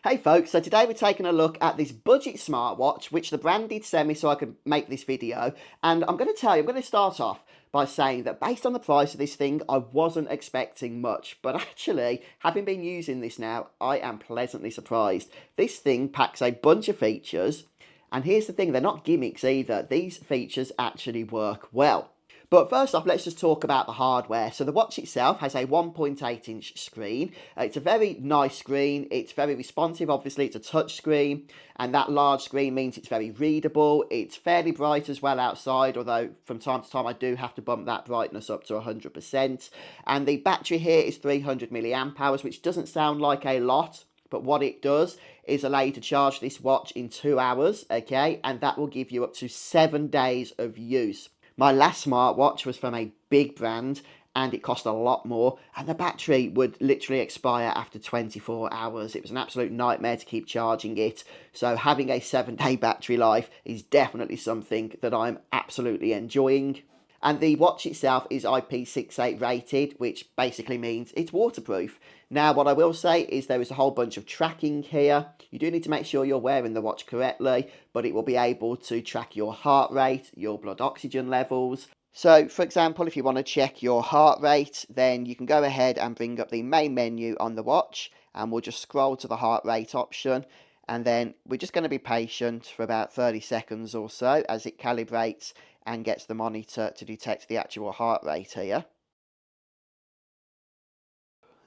Hey folks, so today we're taking a look at this budget smartwatch, which the brand did send me so I could make this video. And I'm going to start off by saying that based on the price of this thing, I wasn't expecting much. But actually, having been using this now, I am pleasantly surprised. This thing packs a bunch of features. And here's the thing, they're not gimmicks either. These features actually work well. But first off, let's just talk about the hardware. So the watch itself has a 1.8-inch screen. It's a very nice screen. It's very responsive. Obviously, it's a touch screen, and that large screen means it's very readable. It's fairly bright as well outside, although from time to time I do have to bump that brightness up to 100%. And the battery here is 300 milliamp hours, which doesn't sound like a lot, but what it does is allow you to charge this watch in 2 hours, okay? And that will give you up to 7 days of use. My last smartwatch was from a big brand and it cost a lot more, and the battery would literally expire after 24 hours. It was an absolute nightmare to keep charging it. So having a 7-day battery life is definitely something that I'm absolutely enjoying. And the watch itself is IP68 rated, which basically means it's waterproof. Now, what I will say is there is a whole bunch of tracking here. You do need to make sure you're wearing the watch correctly, but it will be able to track your heart rate, your blood oxygen levels. So, for example, if you want to check your heart rate, then you can go ahead and bring up the main menu on the watch, and we'll just scroll to the heart rate option. And then we're just going to be patient for about 30 seconds or so as it calibrates and gets the monitor to detect the actual heart rate here.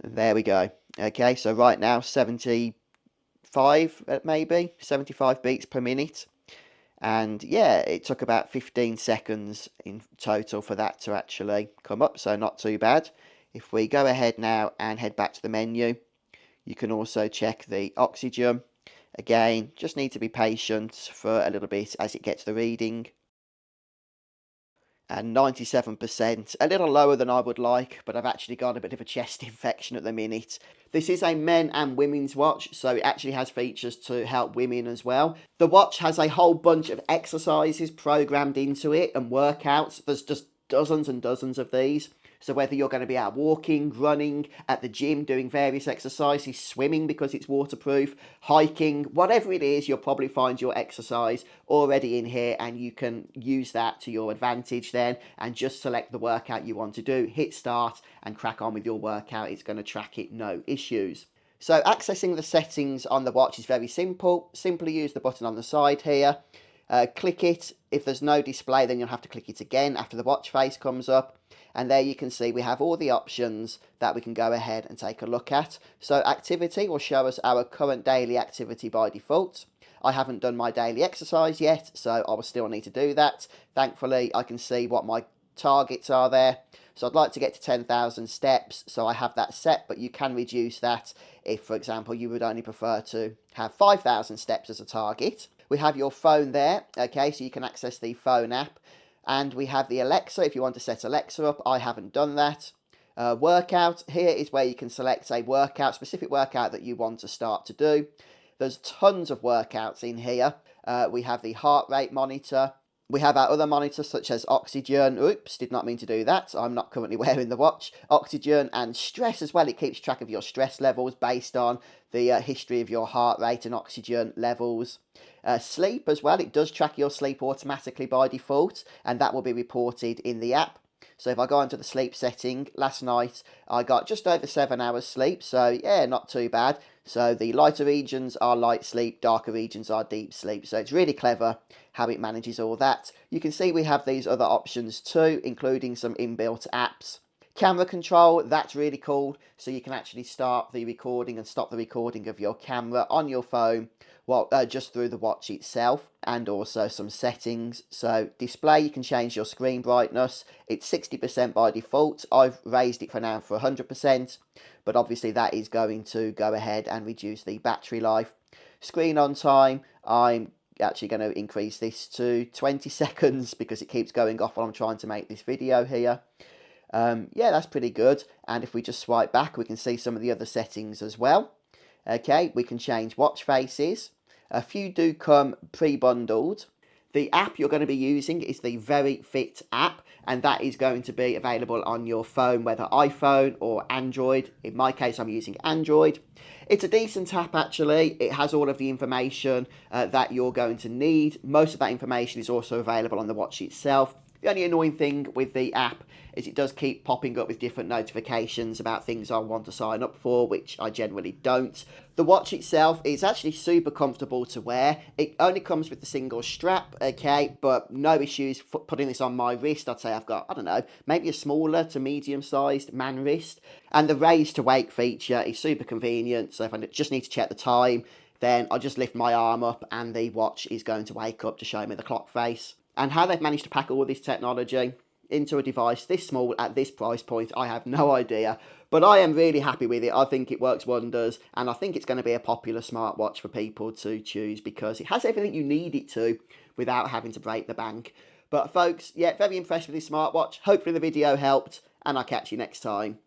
There we go. Okay, so right now 75 maybe, 75 beats per minute. And yeah, it took about 15 seconds in total for that to actually come up, so not too bad. If we go ahead now and head back to the menu, you can also check the oxygen. Again, just need to be patient for a little bit as it gets the reading. And 97%, a little lower than I would like, but I've actually got a bit of a chest infection at the minute. This is a men and women's watch, so it actually has features to help women as well. The watch has a whole bunch of exercises programmed into it and workouts. There's just dozens and dozens of these. So whether you're going to be out walking, running, at the gym, doing various exercises, swimming because it's waterproof, hiking, whatever it is, you'll probably find your exercise already in here, and you can use that to your advantage then and just select the workout you want to do, hit start and crack on with your workout. It's going to track it, no issues. So accessing the settings on the watch is very simple. Simply use the button on the side here. Click it. If there's no display, then you'll have to click it again after the watch face comes up. And there you can see we have all the options that we can go ahead and take a look at. So activity will show us our current daily activity by default. I haven't done my daily exercise yet, so I will still need to do that. Thankfully, I can see what my targets are there. So I'd like to get to 10,000 steps, so I have that set, but you can reduce that if, for example, you would only prefer to have 5,000 steps as a target. We have your phone there, okay, so you can access the phone app. And we have the Alexa, if you want to set Alexa up. I haven't done that. Workout, here is where you can select a workout, specific workout that you want to start to do. There's tons of workouts in here. We have the heart rate monitor. We have our other monitors such as oxygen. Oops, did not mean to do that. I'm not currently wearing the watch. Oxygen and stress as well. It keeps track of your stress levels based on the history of your heart rate and oxygen levels. Sleep as well. It does track your sleep automatically by default, and that will be reported in the app. So if I go into the sleep setting, last night I got just over 7 hours sleep, so yeah, not too bad. So the lighter regions are light sleep, darker regions are deep sleep. So it's really clever how it manages all that. You can see we have these other options too, including some inbuilt apps. Camera control, that's really cool. So you can actually start the recording and stop the recording of your camera on your phone, well, just through the watch itself, and also some settings. So display, you can change your screen brightness. It's 60% by default. I've raised it for now for 100%, but obviously that is going to go ahead and reduce the battery life. Screen on time, I'm actually going to increase this to 20 seconds because it keeps going off while I'm trying to make this video here. Yeah, that's pretty good. And if we just swipe back, we can see some of the other settings as well. Okay, we can change watch faces. A few do come pre-bundled. The app you're going to be using is the Very Fit app, and that is going to be available on your phone, whether iPhone or Android. In my case, I'm using Android. It's a decent app actually. It has all of the information that you're going to need. Most of that information is also available on the watch itself. The only annoying thing with the app is it does keep popping up with different notifications about things I want to sign up for, which I generally don't. The watch itself is actually super comfortable to wear. It only comes with the single strap, okay, but no issues putting this on my wrist. I'd say I've got, I don't know, maybe a smaller to medium-sized man wrist. And the raise to wake feature is super convenient, so if I just need to check the time, then I just lift my arm up and the watch is going to wake up to show me the clock face. And how they've managed to pack all this technology into a device this small at this price point, I have no idea. But I am really happy with it. I think it works wonders, and I think it's going to be a popular smartwatch for people to choose because it has everything you need it to without having to break the bank. But folks, yeah, very impressed with this smartwatch. Hopefully the video helped, and I'll catch you next time.